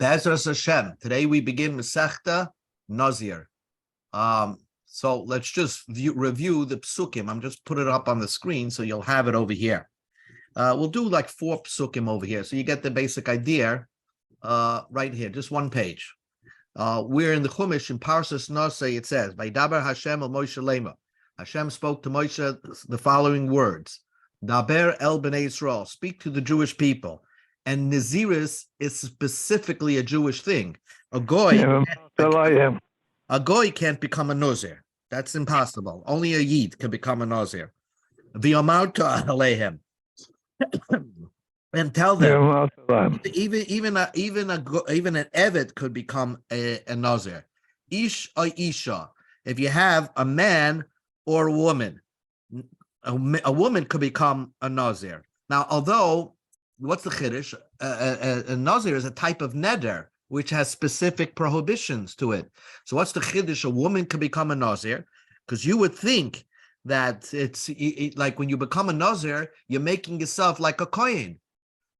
Be'ezras Hashem. Today we begin Masechta Nazir. So let's just review the psukim. I'm just put it up on the screen so you'll have it over here. We'll do like 4 psukim over here, so you get the basic idea. Right here, just one page. We're in the Chumash in Parshas Nazir. It says, "Vaydaber Hashem el Moshe lema." Hashem spoke to Moshe the following words: "Daber el bnei Yisrael." Speak to the Jewish people. And Naziris is specifically a Jewish thing. A goy can't become a Nazir. That's impossible. Only a Yid can become a Nazir. V'yamarta alehem. And tell them, even an Evet could become a Nazir. Ish or Isha. If you have a man or a woman, a woman could become a Nazir. Now, although, what's the chiddush? A Nazir is a type of neder, which has specific prohibitions to it. So what's the chiddush? A woman can become a Nazir, because you would think that it's like when you become a Nazir, you're making yourself like a kohen.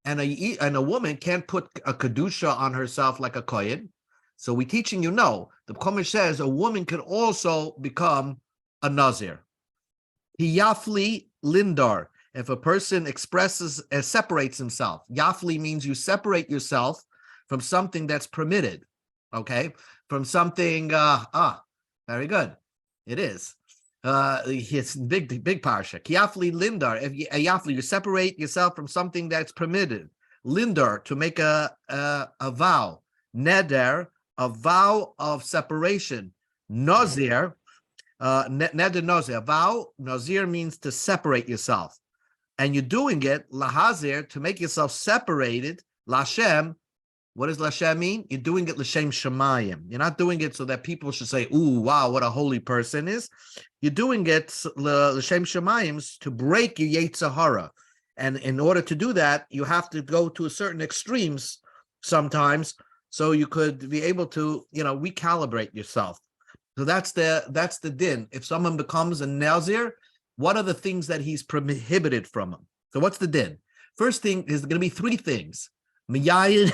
And a woman can't put a kedusha on herself like a kohen. So we're teaching you, no. The Chumash says a woman can also become a Nazir. Hiyafli lindar. If a person separates himself, yafli means you separate yourself from something that's permitted, okay? From something, very good. It is. It's big parsha. Yafli lindar. If you separate yourself from something that's permitted. Lindar, to make a vow. Neder, a vow of separation. Nazir, neder nazir. A vow, nazir means to separate yourself. And you're doing it, lahazir, to make yourself separated, lashem. What does lashem mean? You're doing it l'shem shemayim. You're not doing it so that people should say, ooh, wow, what a holy person is. You're doing it l'shem shemayim to break your yetzer hara. And in order to do that, you have to go to a certain extremes sometimes, so you could be able to, recalibrate yourself. So that's the din. If someone becomes a nazir, what are the things that he's prohibited from him? So what's the din? First thing is going to be 3 things. Miyayin,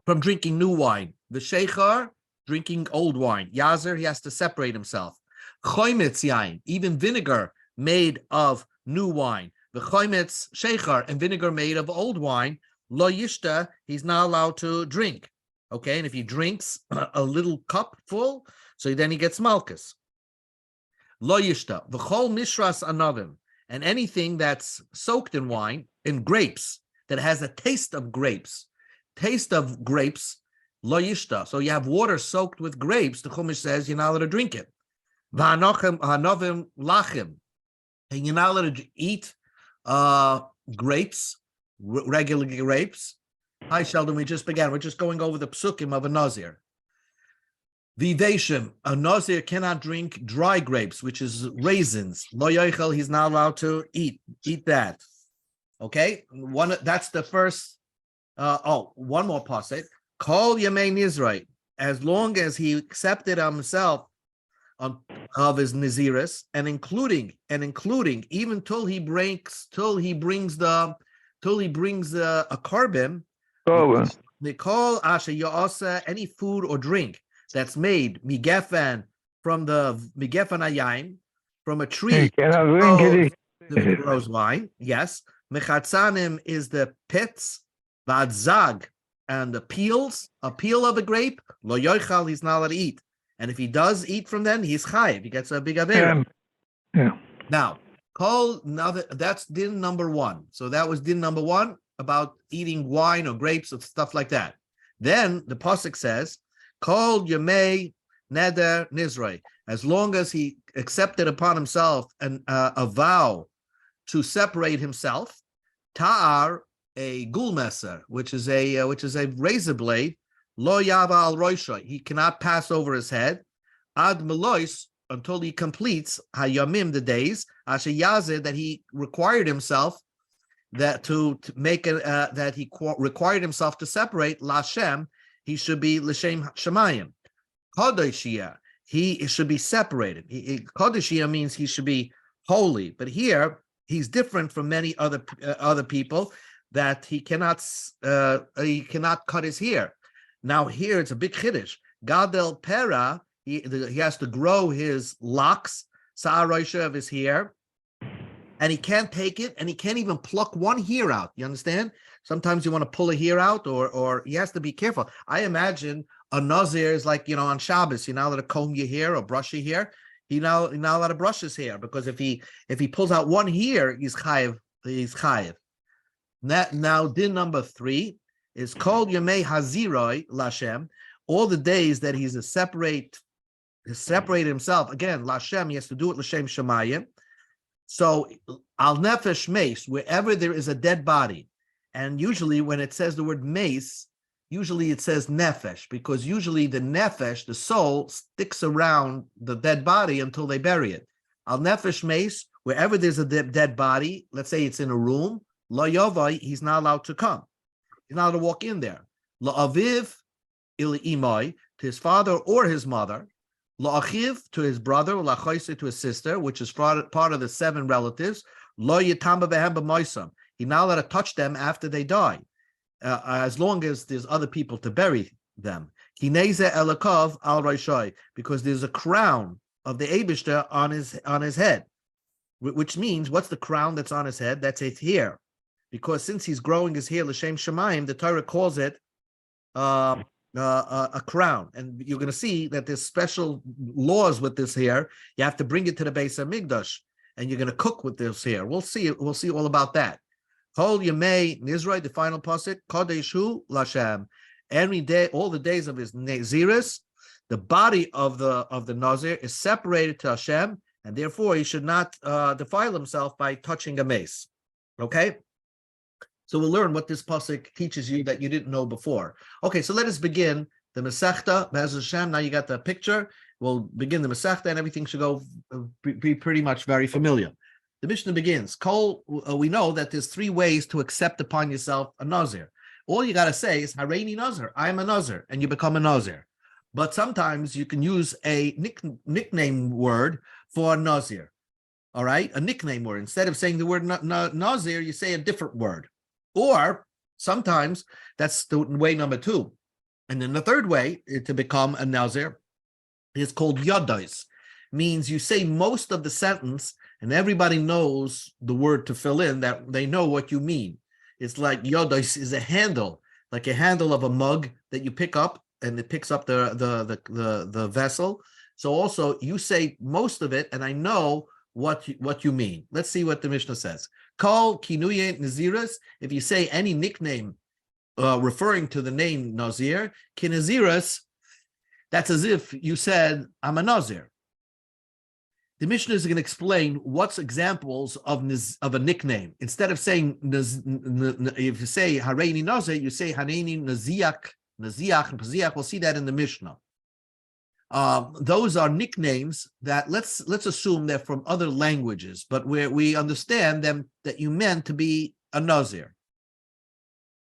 from drinking new wine. The sheikhar, drinking old wine. Yazir, he has to separate himself. Choymetz yayin, even vinegar made of new wine. The choymetz sheikhar, and vinegar made of old wine. Lo yishta, he's not allowed to drink. Okay, and if he drinks a little cup full, so then he gets malchus. Lo yishta, v'chol mishras anavim, and anything that's soaked in wine, in grapes, that has a taste of grapes. Taste of grapes, lo yishta. So you have water soaked with grapes, the Chumash says you're not allowed to drink it. V'hanavim lachim, and you're not allowed to eat grapes, regular grapes. Hi, Sheldon, we just began. We're just going over the psukim of a Nazir. Viveshim, a Nazir cannot drink dry grapes, which is raisins. Lo yochel, he's not allowed to eat that. Okay, that's the first. One more pasuk. Kol Yemei Nizrei, as long as he accepted himself of his Naziris, and including even till he brings a carbon. They call asher ya'asa, any food or drink that's made migefan, from the migefan ayayim, from a tree that grows wine. Yes, mechatzanim is the pits, vadzag, and the peels. A peel of a grape, lo yochal, he's not allowed to eat. And if he does eat from them, he's chayiv. He gets a big avera. Yeah. Now, that's din number 1. So that was din number 1 about eating wine or grapes or stuff like that. Then the pasuk says, Kol Yemei Neder Nizrei, as long as he accepted upon himself a vow to separate himself, ta'ar, a gulmeser, which is a razor blade, lo yava al roisha, he cannot pass over his head, ad melois, until he completes hayamim, the days, asher yazir, that he required himself that required himself to separate lashem, he should be l'shem shemayim. Kodashia, he should be separated. Kodashia means he should be holy, but here he's different from many other people, that he cannot cut his hair. Now here it's a big chiddush. Gadel pera, he has to grow his locks, sa'aroisha of his hair, and he can't take it, and he can't even pluck one hair out. You understand? Sometimes you want to pull a hair out, or he has to be careful. I imagine a Nazir is like, on Shabbos, you're not allowed to comb your hair or brush your hair. You're not allowed to brush his hair, because if he pulls out one hair, he's chayiv. He's chayiv. Now, din number 3 is called Yemei Haziroi Lashem. All the days that he's separated himself, again, Lashem, he has to do it Lashem Shemayim. So, al nefesh mace, wherever there is a dead body, and usually when it says the word mace, usually it says nefesh, because usually the nefesh, the soul, sticks around the dead body until they bury it. Al nefesh mace, wherever there's a dead body, let's say it's in a room, lo yovai, he's not allowed to come. He's not allowed to walk in there. Lo aviv il imai, to his father or his mother. Lo achiv, to his brother, lo achoise, to his sister, which is part of the 7 relatives. Lo yitamba behem b'moisam. He's not allowed to touch them after they die, as long as there's other people to bury them. Kineze elakov al raishai, because there's a crown of the Eibishter on his head, which means, what's the crown that's on his head? That's his hair, because since he's growing his hair l'shem shemayim, the Torah calls it a crown. And you're going to see that there's special laws with this hair. You have to bring it to the Beis HaMikdash, and you're going to cook with this hair. We'll see all about that. Kol Yemei Nizroi, the final pasuk, Kodeshu Lashem. Every day, all the days of his Naziris, the body of the Nazir is separated to Hashem, and therefore he should not defile himself by touching a mace. Okay? So we'll learn what this pasuk teaches you that you didn't know before. Okay, so let us begin the Masechta, Be'ez Hashem. Now you got the picture. We'll begin the Masechta, and everything should be pretty much very familiar. The Mishnah begins. We know that there's 3 ways to accept upon yourself a Nazir. All you got to say is, Hareini Nazir, I am a Nazir, and you become a Nazir. But sometimes you can use a nickname word for a Nazir. All right? A nickname word. Instead of saying the word Nazir, you say a different word. Or sometimes that's the way number 2. And then the third way to become a Nazir is called Yodais. Means you say most of the sentence and everybody knows the word to fill in, that they know what you mean. It's like Yodais is a handle, like a handle of a mug that you pick up, and it picks up the vessel. So also you say most of it, and I know what you mean. Let's see what the Mishnah says. Call kinuye naziras. If you say any nickname referring to the name Nazir, kinaziras, that's as if you said, I'm a Nazir. The Mishnah is going to explain what's examples of a nickname. Instead of saying, if you say Hareini Nazir, you say Hareini Naziach, and Paziach. We'll see that in the Mishnah. Those are nicknames that let's assume they're from other languages, but where we understand them that you meant to be a Nazir.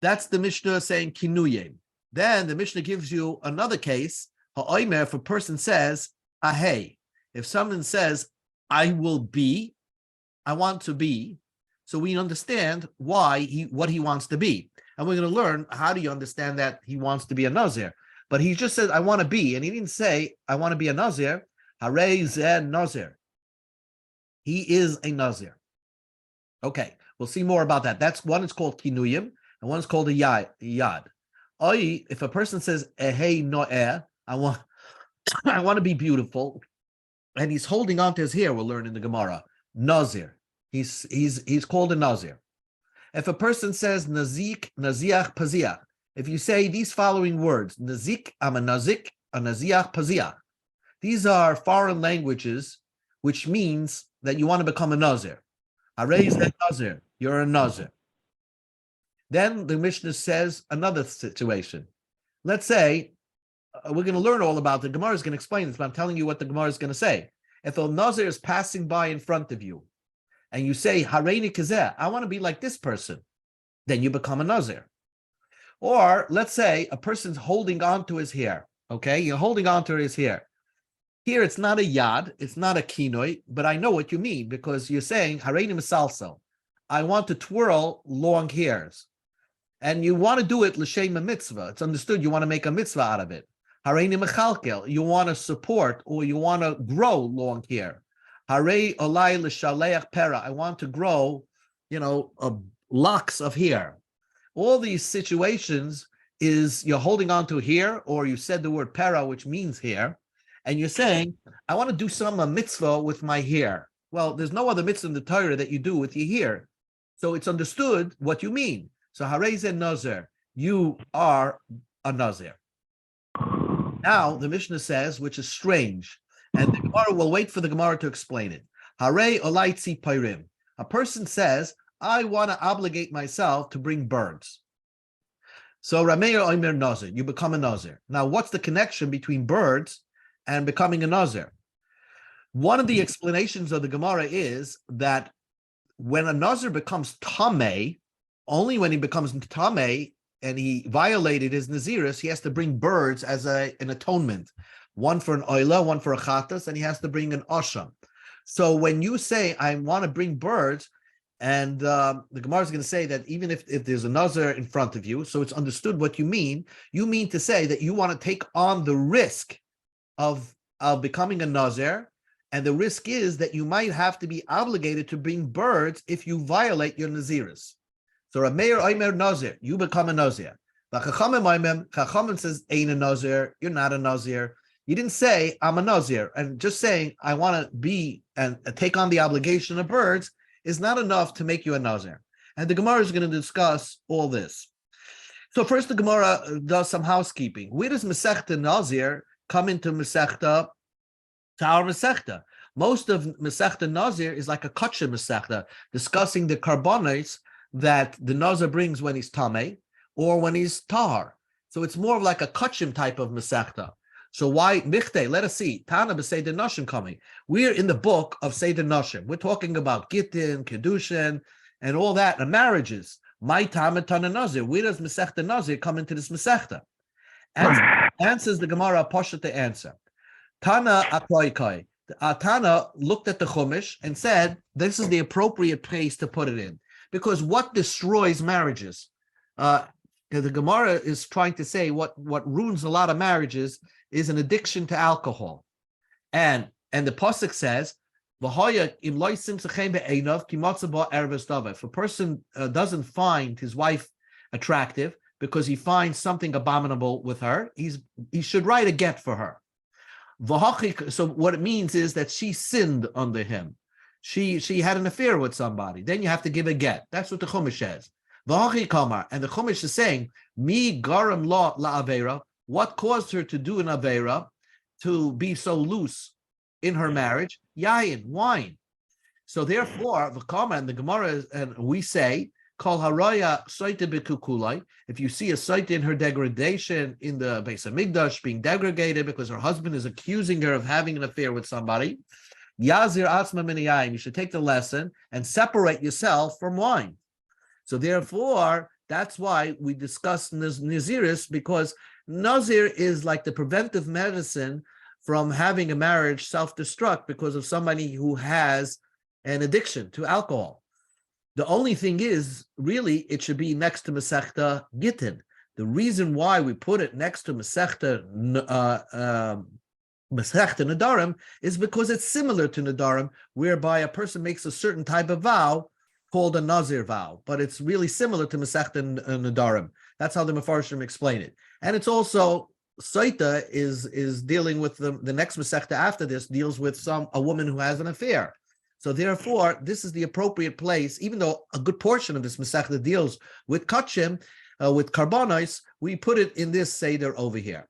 That's the Mishnah saying kinuyim. Then the Mishnah gives you another case. Ha'omer, if a person says ahei. If someone says, I will be, I want to be, so we understand what he wants to be. And we're going to learn, how do you understand that he wants to be a Nazir? But he just said, I want to be, and he didn't say, I want to be a Nazir. Harei zeh Nazir. He is a Nazir. Okay, we'll see more about that. That's one is called kinuyim, and one is called a yad. If a person says, ehei no'eh, I want to be beautiful, and he's holding on to his hair, we'll learn in the Gemara. Nazir. He's called a Nazir. If a person says nazik, naziach, paziach, if you say these following words, nazik, I'm a nazik, a naziach, paziach, these are foreign languages, which means that you want to become a Nazir. Harei zeh Nazir, you're a Nazir. Then the Mishnah says another situation. Let's say, we're going to learn all about the Gemara is going to explain this, but I'm telling you what the Gemara is going to say. If a Nazir is passing by in front of you, and you say, Hareini kazeh, I want to be like this person, then you become a Nazir. Or let's say a person's holding on to his hair. Okay, you're holding on to his hair. Here it's not a yad, it's not a kinoi, but I know what you mean because you're saying Hareini misalsel. I want to twirl long hairs. and you want to do it l'shem mitzvah. It's understood you want to make a mitzvah out of it. Hareini mechalkel, you want to support or you want to grow long hair. Harei olai l'shaleach pera, I want to grow, locks of hair. All these situations is you're holding on to hair, or you said the word pera, which means hair, and you're saying, I want to do some mitzvah with my hair. Well, there's no other mitzvah in the Torah that you do with your hair. So it's understood what you mean. So Harei ze Nazir, you are a Nazir. Now the Mishnah says, which is strange, and the Gemara will wait for the Gemara to explain it. Harei olaitzi pairim. A person says, I want to obligate myself to bring birds. So Rameir Omer Nazir, you become a Nazir. Now, what's the connection between birds and becoming a Nazir? One of the explanations of the Gemara is that when a Nazir becomes Tameh, only when he becomes Tameh and he violated his Naziris, he has to bring birds as an atonement. One for an oila, one for a chatas, and he has to bring an asham. So when you say, I want to bring birds, and the Gemara is going to say that even if there's a Nazir in front of you, so it's understood what you mean to say that you want to take on the risk of becoming a Nazir, and the risk is that you might have to be obligated to bring birds if you violate your Naziris. So Rameir Omer Nazir, you become a Nazir. Chachamim says, ain't a Nazir, you're not a Nazir. You didn't say, I'm a Nazir. And just saying, I want to be and take on the obligation of birds is not enough to make you a Nazir. And the Gemara is going to discuss all this. So first the Gemara does some housekeeping. Where does Masechta Nazir come into Masechta to our Masechta? Most of Masechta Nazir is like a Kachim Masechta, discussing the carbonates that the Nazir brings when he's Tameh or when he's Tahar. So it's more of like a Kachim type of Masechta. So why Michte? Let us see. Tana b'Seder Nashim coming. We're in the book of Seder Nashim. We're talking about Gittin, Kedushin, and all that, and marriages. My Tana Tana Nazir. Where does Masechta Nazir come into this Masechta? Answers the Gemara Pasha to answer. Tana Akoikai. Tana looked at the Chumash and said, this is the appropriate place to put it in. Because what destroys marriages? The Gemara is trying to say what ruins a lot of marriages is an addiction to alcohol. And the Pasuk says, if a person doesn't find his wife attractive because he finds something abominable with her, he should write a get for her. So what it means is that she sinned under him. She had an affair with somebody. Then you have to give a get. That's what the Chumash says. And the Chumash is saying, Mi garam la avera. What caused her to do an avera, to be so loose in her marriage? Yayin, wine. So therefore, the Kama and the Gemara, and we say, Kol haraya soite bekukulai. If you see a soite in her degradation in the Beis Hamikdash, being degraded because her husband is accusing her of having an affair with somebody, Yazir atzma min yayin. You should take the lesson and separate yourself from wine. So therefore, that's why we discuss Naziris, because Nazir is like the preventive medicine from having a marriage self-destruct because of somebody who has an addiction to alcohol. The only thing is, really, it should be next to Masechta Gittin. The reason why we put it next to Masechta Nadarim is because it's similar to Nadarim, whereby a person makes a certain type of vow called a Nazir vow, but it's really similar to Masechta Nadarim. That's how the Mefarshim explain it. And it's also, Saita is dealing with the next Masechta after this, deals with a woman who has an affair. So therefore, this is the appropriate place, even though a good portion of this Masechta deals with Kachim, with Karbonos, we put it in this Seder over here.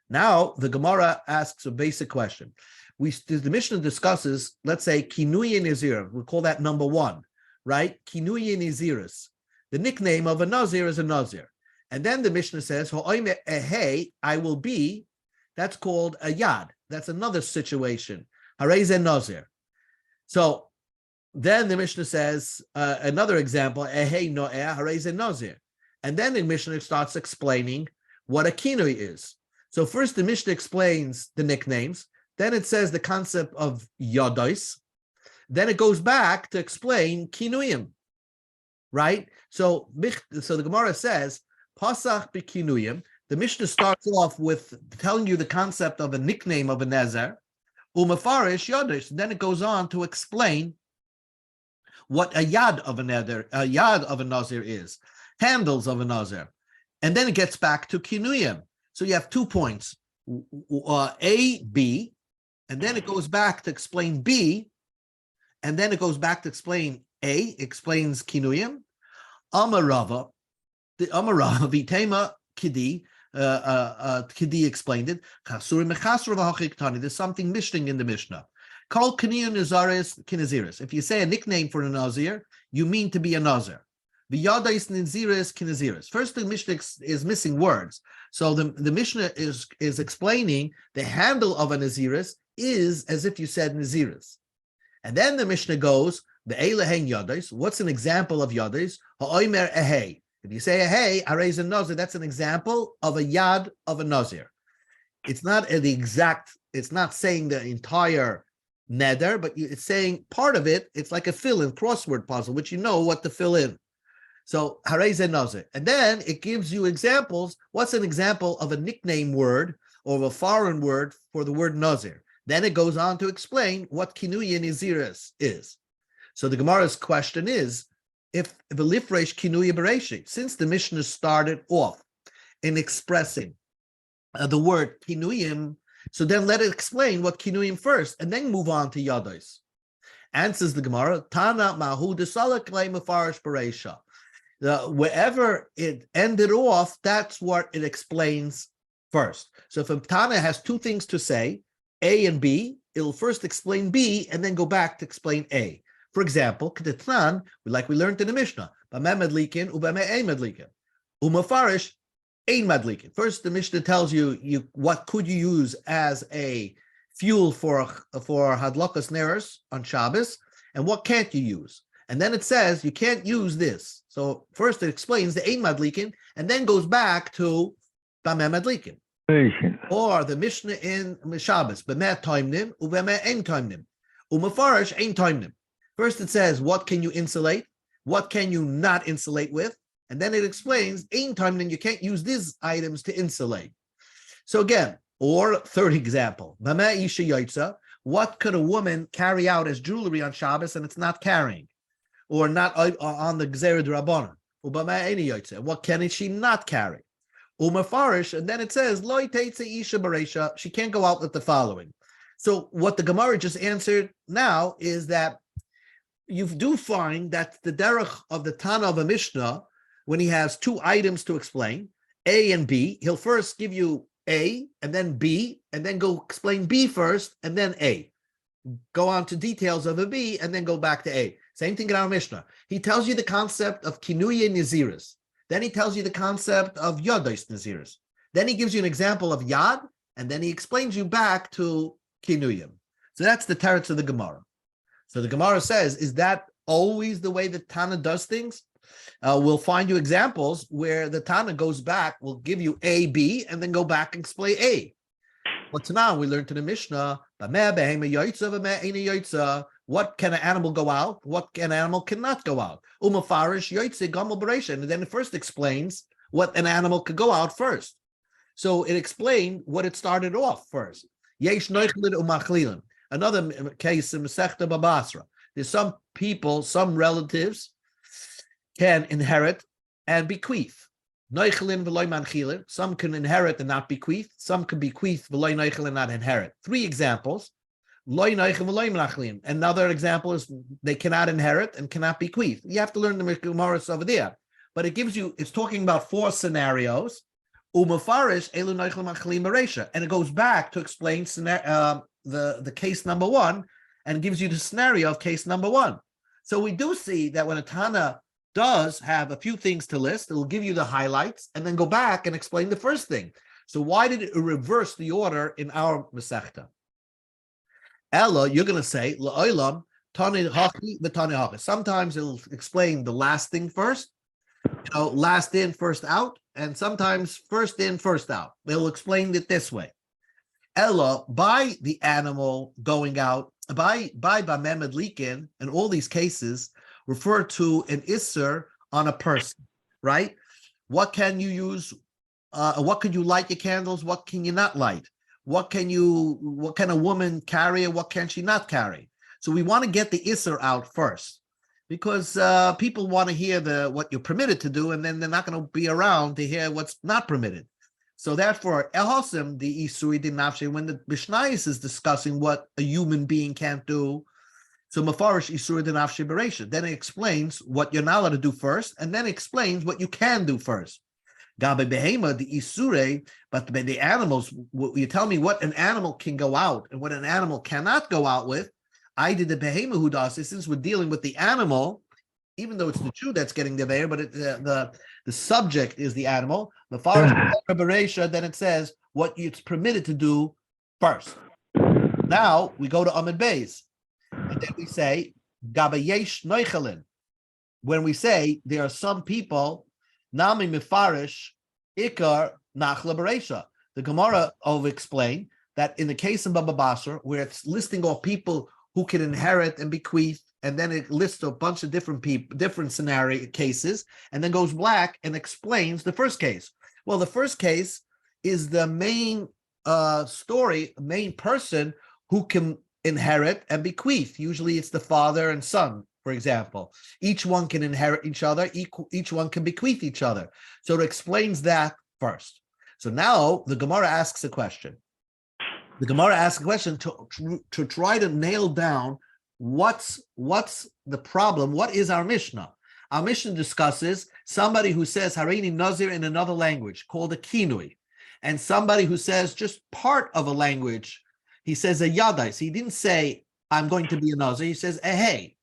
Now, the Gemara asks a basic question. The Mishnah discusses, let's say, Kinuye Nazir. We'll call that number one, right? Kinuye Naziris. The nickname of a Nazir is a Nazir. And then the Mishnah says, I will be, that's called a Yad. That's another situation. Harei ze Nazir. So then the Mishnah says, another example, Harei ze Nazir. And then the Mishnah starts explaining what a kinui is. So first the Mishnah explains the nicknames. Then it says the concept of Yadois. Then it goes back to explain kinuyim. right? So the Gemara says, Pasach b'kinuyim. The Mishnah starts off with telling you the concept of a nickname of a Nazir, umafarish yadish. Then it goes on to explain what a yad of a Nazir is, handles of a Nazir. And then it gets back to kinuyim. So you have 2 points, A, B, and then it goes back to explain B, and then it goes back to explain A, explains kinuyim. Amarava, the Amarava, Vitema Kidi, Kidi explained it. There's something missing in the Mishnah. Called Kiniyun Nazaris. If you say a nickname for a Nazir, you mean to be a Nazir. V'yadais Naziris Kinaziris. First, the Mishnah is missing words. So the Mishnah is explaining the handle of a Naziris is as if you said Naziris. And then the Mishnah goes, the Eilehen Yadais. What's an example of Yadais? Ha'oimer ehei. If you say ehei, arayz a Nazir, that's an example of a yad of a Nazir. It's not it's not saying the entire neder, but it's saying part of it. It's like a fill-in crossword puzzle, which you know what to fill in. So harayz a Nazir. And then it gives you examples. What's an example of a nickname word or of a foreign word for the word Nazir? Then it goes on to explain what kinuya naziris is. So the Gemara's question is, if the lifresh kinuya bereshi, since the Mishnah started off in expressing the word kinuyim, so then let it explain what kinuyim first, and then move on to yados. Answers the Gemara, Tana mahu desalak mafarish beresha. Wherever it ended off, that's what it explains first. So if a Tana has 2 things to say, A and B, it'll first explain B and then go back to explain A. For example, Kedetnan, like we learned in the Mishnah, B'meh madlikin u'b'meh ein madlikin, u'mafarish ein madlikin. First, the Mishnah tells you what could you use as a fuel for hadlakas neros on Shabbos, and what can't you use. And then it says you can't use this. So first it explains the ein madlikin, and then goes back to B'meh madlikin. Or the Mishnah in Shabbos, B'meh taimnim u'b'meh ein taimnim, u'mafarish ein taimnim. First it says, what can you insulate? What can you not insulate with? And then it explains, ein taimnim, you can't use these items to insulate. So again, or third example, B'meh isha yaitza, what could a woman carry out as jewelry on Shabbos and it's not carrying? Or not on the Gzera D'Rabbanan? B'meh ein yaitza, what can she not carry? Umafarish, and then it says, Loi teitze isha beresha, she can't go out with the following. So what the Gemara just answered now is that you do find that the derech of the Tana of a Mishnah, when he has 2 items to explain, A and B, he'll first give you A and then B, and then go explain B first, and then A. Go on to details of a B, and then go back to A. Same thing in our Mishnah. He tells you the concept of kinuya naziris. Then he tells you the concept of yadais naziris. Then he gives you an example of yad, and then he explains you back to kinuyim. So that's the teretz of the Gemara. So the Gemara says, is that always the way the Tana does things? We'll find you examples where the Tana goes back, will give you A, B, and then go back and explain A. What's now? We learned in the Mishnah, what can an animal go out? What can an animal cannot go out? Umafarish yoitze gamel bereisha. And then it first explains what an animal could go out first. So it explained what it started off first. Yesh noichlin umachlilin. Another case in Masechta Babasra. There's some people, some relatives can inherit and bequeath. Noichlin v'loy manchilin. Some can inherit and not bequeath. Some can bequeath v'loy noichlin and not inherit. 3 examples. Loy noichlin v'loy manchilin. Another example is they cannot inherit and cannot bequeath. You have to learn the Gemara over there. But it gives you, it's talking about 4 scenarios. Umafarish elu noichlin manchilin bereisha. And it goes back to explain the case number 1 and gives you the scenario of case number 1. So we do see that when a Tana does have a few things to list, it will give you the highlights and then go back and explain the first thing. So why did it reverse the order in our Masechta? Ella, you're going to say, La'olam, Tani Haki, V'Tani Haki. Sometimes it'll explain the last thing first, last in, first out, and sometimes first in, first out. They'll explain it this way. Ella, by the animal going out, by Bameh Madlikin, in all these cases, refer to an Isser on a person, right? What can you use? What could you light your candles? What can you not light? What can a woman carry and what can she not carry? So we want to get the Isser out first, because people want to hear what you're permitted to do, and then they're not going to be around to hear what's not permitted. So therefore, Ehosim, the Isuri di Nafshi, when the Mishnayos is discussing what a human being can't do, so Mafarish Isuri di Nafshi Bereisha, then it explains what you're not allowed to do first, and then explains what you can do first. Gabe behema, the Isure, but the animals, you tell me what an animal can go out and what an animal cannot go out with. I did the behema who does this, since we're dealing with the animal, even though it's the Jew that's getting the bear, but the subject is the animal. The Bereisha, then it says what it's permitted to do first. Now we go to Amid Beis, and then we say Gabayesh Noichalin. When we say there are some people, Nami Mifarish Ikar Nachla Bereisha. The Gemara will explain that in the case of Baba Basra, where it's listing off people who can inherit and bequeath, and then it lists a bunch of different scenario cases, and then goes back and explains the first case. Well, the first case is the main main person who can inherit and bequeath. Usually it's the father and son, for example. Each one can inherit each other, each one can bequeath each other. So it explains that first. So now the Gemara asks a question. The Gemara asks a question to try to nail down what's the problem. What is our Mishnah? Our Mishnah discusses somebody who says Hareini Nazir in another language called a kinui, and somebody who says just part of a language. He says a yadais. He didn't say I'm going to be a Nazir. He says a hey.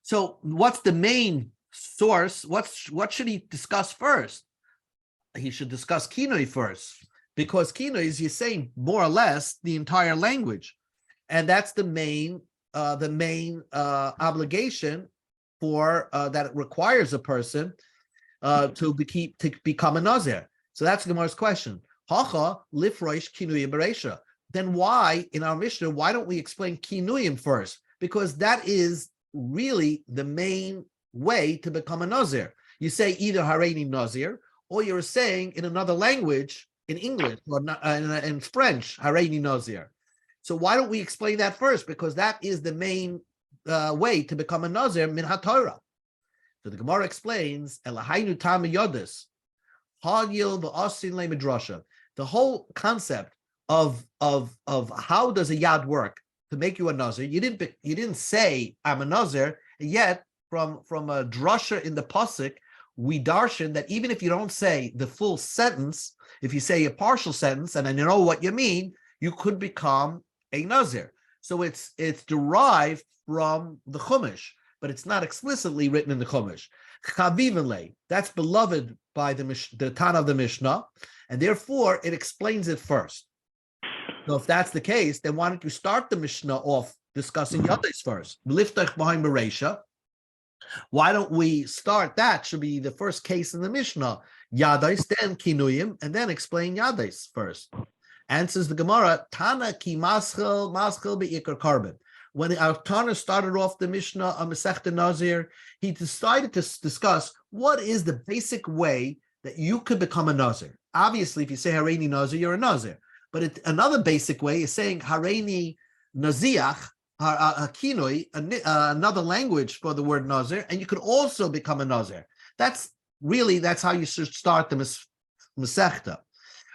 So what's the main source? What should he discuss first? He should discuss kinui first, because kinui is, you're saying more or less the entire language, and that's the main obligation for that it requires a person to become a Nazir. So that's Gemara's question. Hacha lifroish kinuyim bereisha. Then why in our Mishnah, why don't we explain kinuyim first? Because that is really the main way to become a Nazir. You say either Hareini Nazir, or you're saying in another language, in English or in French, Hareini Nazir. So why don't we explain that first? Because that is the main way to become a Nazir min haTorah. So the Gemara explains, Elahainu tam yodis, ha'yil v'asin le midrasha. The whole concept of how does a yad work to make you a Nazir? You didn't say I'm a Nazir, yet from a drasha in the pasuk, we darshan that even if you don't say the full sentence, if you say a partial sentence and then you know what you mean, you could become a Nazir. So it's derived from the Chumash, but it's not explicitly written in the Chumash. Chavivinle, that's beloved by the Tana of the Mishnah, and therefore it explains it first. So if that's the case, then why don't you start the Mishnah off discussing Yadais first? Liftach behind Bereisha. Why don't we start that? Should be the first case in the Mishnah. Yadais, then Kinuyim, and then explain Yadais first. Answers the Gemara, Tana ki maschel be'ikar karbon. When our Tana started off the Mishnah on Masechta Nazir, he decided to discuss what is the basic way that you could become a Nazir. Obviously, if you say Hareini Nazir, you're a Nazir. But another basic way is saying Hareini Naziach, Kinoi, another language for the word Nazir, and you could also become a Nazir. That's how you should start the Masechta.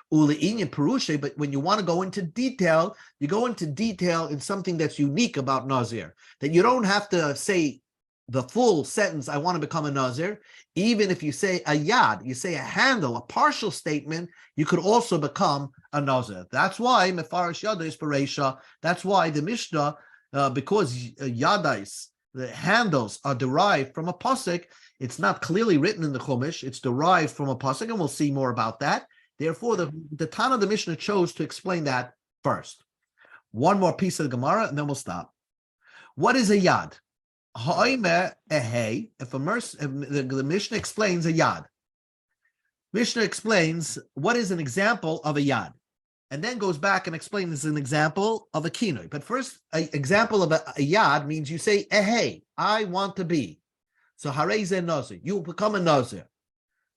But when you want to go into detail, you go into detail in something that's unique about Nazir, that you don't have to say the full sentence, I want to become a Nazir. Even if you say a yad, you say a handle, a partial statement, you could also become a Nazir. That's why Mefarish Yadais Bereisha, that's why the Mishnah, because Yadais, the handles are derived from a pasuk, it's not clearly written in the Chumash, it's derived from a pasuk, and we'll see more about that. Therefore, the Tana of the Mishnah chose to explain that first. One more piece of the Gemara, and then we'll stop. What is a yad? If the Mishnah explains a yad, Mishnah explains what is an example of a yad, and then goes back and explains an example of a kinoi. But first, an example of a yad means you say, hey, I want to be. So hareze Nazir, you become a Nazir.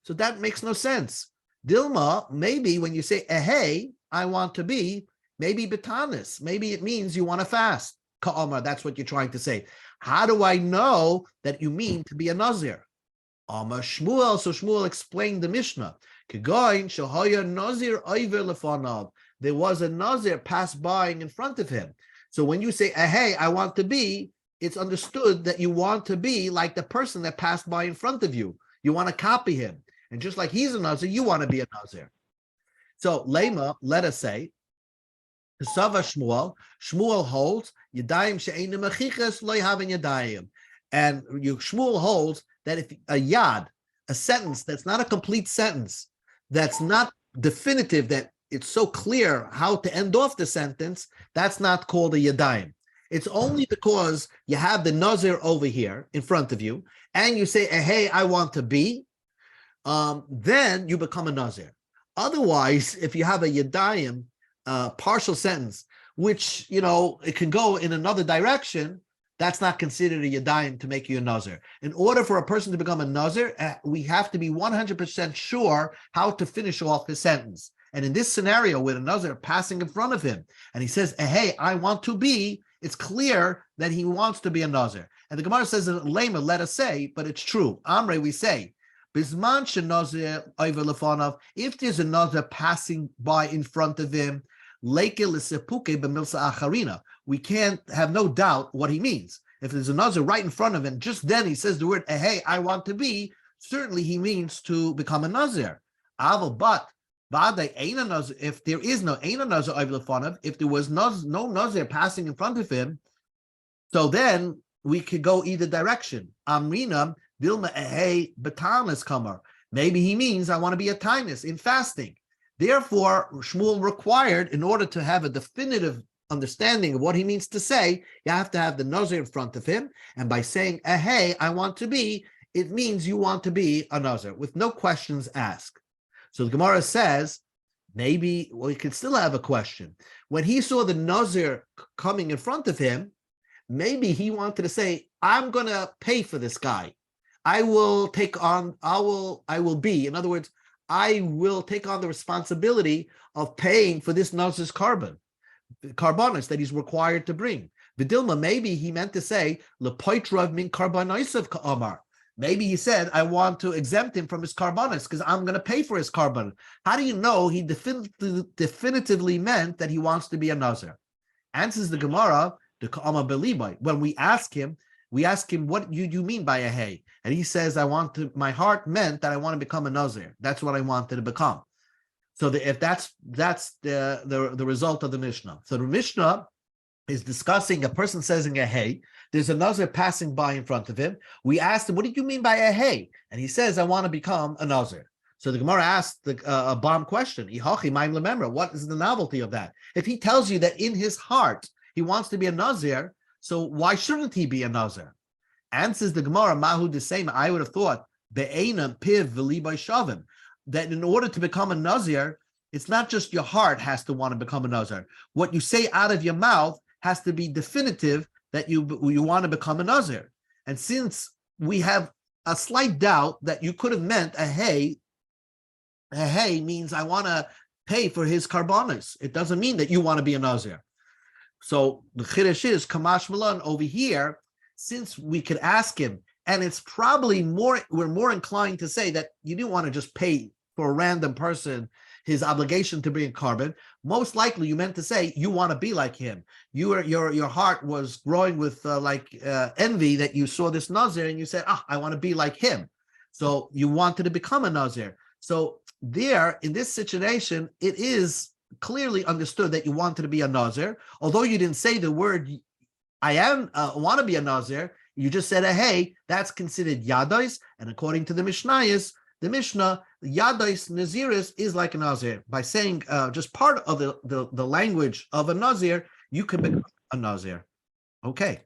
So that makes no sense. Dilma, maybe when you say hey, I want to be, maybe betanis, maybe it means you want to fast. Ka'amar, that's what you're trying to say. How do I know that you mean to be a Nazir? Amar Shmuel, so Shmuel explained the Mishnah. There was a Nazir passed by in front of him. So when you say, hey, I want to be, it's understood that you want to be like the person that passed by in front of you. You want to copy him. And just like he's a Nazir, you want to be a Nazir. So Lema, let us say, Sava Shmuel holds, Yadayim she'enim achiches lo yhavin yadayim. And Shmuel holds that if a yad, a sentence that's not a complete sentence, that's not definitive, that it's so clear how to end off the sentence, that's not called a yadayim. It's only because you have the Nazir over here in front of you, and you say, hey, I want to be, then you become a Nazir. Otherwise, if you have a yadayim, partial sentence, which, it can go in another direction, that's not considered a yadayim to make you a Nazir. In order for a person to become a Nazir, we have to be 100% sure how to finish off his sentence. And in this scenario, with a Nazir passing in front of him, and he says, hey, I want to be, it's clear that he wants to be a Nazir. And the Gemara says, Lema, let us say, but it's true. Amre, we say, Bisman shenazir over lefanov, if there's a Nazir passing by in front of him, we can't have no doubt what he means. If there's a Nazir right in front of him, just then he says the word, hey, I want to be, certainly he means to become a Nazir. But if there is no Nazir, if there was no Nazir passing in front of him, so then we could go either direction. Amrina, Dilma, hey, batanas kamar. Maybe he means I want to be a tainus in fasting. Therefore, Shmuel required, in order to have a definitive understanding of what he means to say, you have to have the Nazir in front of him. And by saying, hey, I want to be, it means you want to be a Nazir, with no questions asked. So the Gemara says, maybe we could still have a question. When he saw the Nazir coming in front of him, maybe he wanted to say, I'm going to pay for this guy. I will take on the responsibility of paying for this Nazir's carbonis that he's required to bring. Vidilma, maybe he meant to say, Lepoitrav min carbonoisav ka'amar. Maybe he said, I want to exempt him from his carbonis because I'm going to pay for his carbon. How do you know he definitively meant that he wants to be a Nazir? Answers the Gemara, the Ka'ama Belibai. When we ask him, what you mean by a hey? And he says, my heart meant that I want to become a Nazir. That's what I wanted to become. So if that's the result of the Mishnah. So the Mishnah is discussing, a person says a hey, there's a Nazir passing by in front of him. We asked him, what did you mean by a hey? And he says, I want to become a Nazir. So the Gemara asked a bomb question. What is the novelty of that? If he tells you that in his heart, he wants to be a Nazir, so why shouldn't he be a Nazir? Answers the Gemara, Mahu the same. I would have thought, Be'ena piv v'libay shavim, that in order to become a Nazir, it's not just your heart has to want to become a Nazir. What you say out of your mouth has to be definitive that you want to become a Nazir. And since we have a slight doubt that you could have meant a hey means I want to pay for his carbonis. It doesn't mean that you want to be a Nazir. So the Chiddush is Kamash Milan over here, since we could ask him, and it's probably we're more inclined to say that you didn't want to just pay for a random person his obligation to bring carbon. Most likely you meant to say you want to be like him. Your heart was growing with envy that you saw this Nazir and you said, I want to be like him. So you wanted to become a Nazir. So there, in this situation, it is clearly understood that you wanted to be a Nazir, although you didn't say the word I want to be a Nazir. You just said hey, that's considered Yadais, and according to the Mishnah, Yadais Naziris is like a Nazir. By saying just part of the language of a Nazir, you can become a Nazir. Okay.